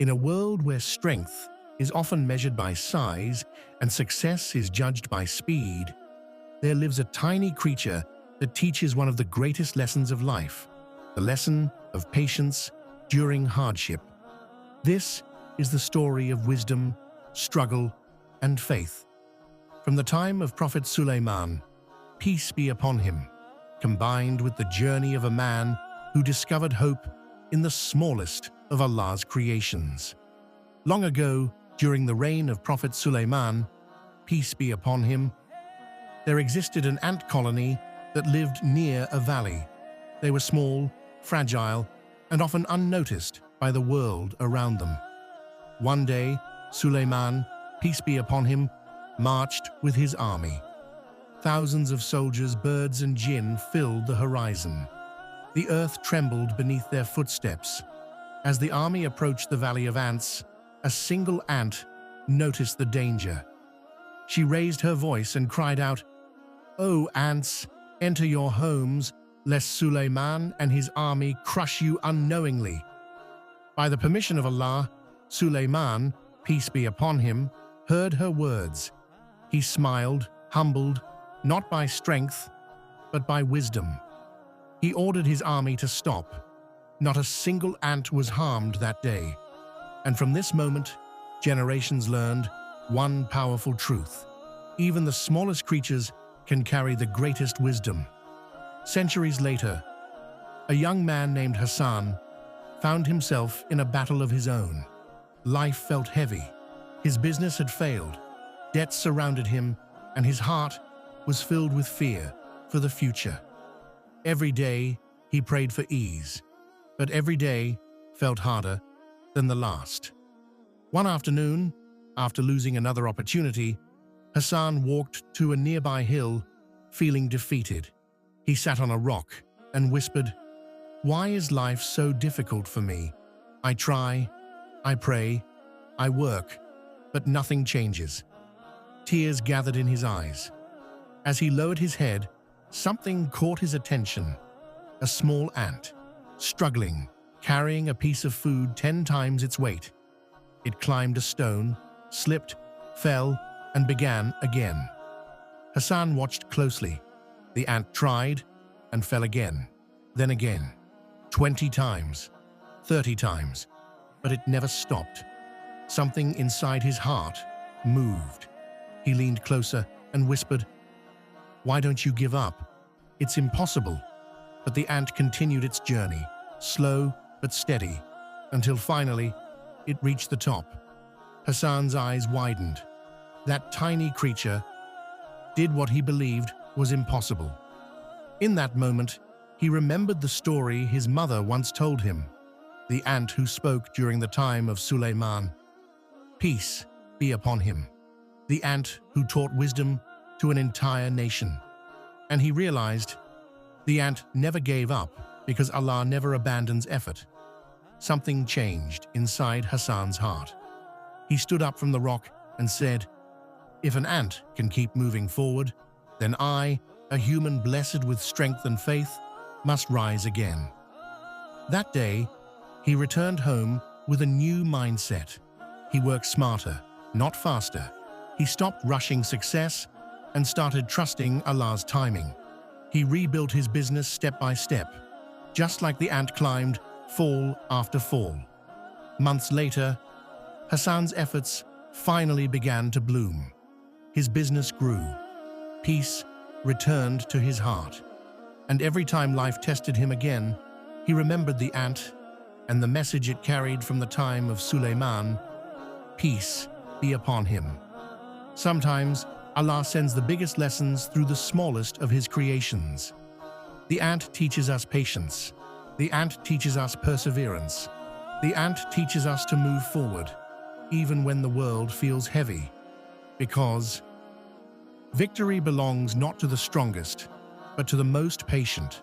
In a world where strength is often measured by size and success is judged by speed, there lives a tiny creature that teaches one of the greatest lessons of life, the lesson of patience during hardship. This is the story of wisdom, struggle, and faith. From the time of Prophet Sulayman, peace be upon him, combined with the journey of a man who discovered hope in the smallest of Allah's creations. Long ago, during the reign of Prophet Sulayman, peace be upon him, there existed an ant colony that lived near a valley. They were small, fragile, and often unnoticed by the world around them. One day, Sulayman, peace be upon him, marched with his army. Thousands of soldiers, birds, and jinn filled the horizon. The earth trembled beneath their footsteps. As the army approached the Valley of Ants, a single ant noticed the danger. She raised her voice and cried out, "O ants, enter your homes, lest Sulayman and his army crush you unknowingly." By the permission of Allah, Sulayman, peace be upon him, heard her words. He smiled, humbled, not by strength, but by wisdom. He ordered his army to stop. Not a single ant was harmed that day. And from this moment, generations learned one powerful truth. Even the smallest creatures can carry the greatest wisdom. Centuries later, a young man named Hassan found himself in a battle of his own. Life felt heavy. His business had failed. Debts surrounded him, and his heart was filled with fear for the future. Every day, he prayed for ease, but every day felt harder than the last. One afternoon, after losing another opportunity, Hassan walked to a nearby hill, feeling defeated. He sat on a rock and whispered, "Why is life so difficult for me? I try, I pray, I work, but nothing changes." Tears gathered in his eyes. As he lowered his head, something caught his attention. A small ant, struggling, carrying a piece of food 10 times its weight. It climbed a stone, slipped, fell, and began again. Hassan watched closely. The ant tried and fell again, then again, 20 times, 30 times, but it never stopped. Something inside his heart moved. He leaned closer and whispered, "Why don't you give up? It's impossible." But the ant continued its journey, slow but steady, until finally it reached the top. Hassan's eyes widened. That tiny creature did what he believed was impossible. In that moment, he remembered the story his mother once told him, the ant who spoke during the time of Sulayman. Peace be upon him. The ant who taught wisdom to an entire nation. And he realized the ant never gave up because Allah never abandons effort. Something changed inside Hassan's heart. He stood up from the rock and said, "If an ant can keep moving forward, then I, a human blessed with strength and faith, must rise again." That day, he returned home with a new mindset. He worked smarter, not faster. He stopped rushing success and started trusting Allah's timing. He rebuilt his business step by step, just like the ant climbed fall after fall. Months later, Hassan's efforts finally began to bloom. His business grew. Peace returned to his heart. And every time life tested him again, he remembered the ant and the message it carried from the time of Sulayman, "Peace be upon him." Sometimes, Allah sends the biggest lessons through the smallest of His creations. The ant teaches us patience. The ant teaches us perseverance. The ant teaches us to move forward, even when the world feels heavy. Because victory belongs not to the strongest, but to the most patient.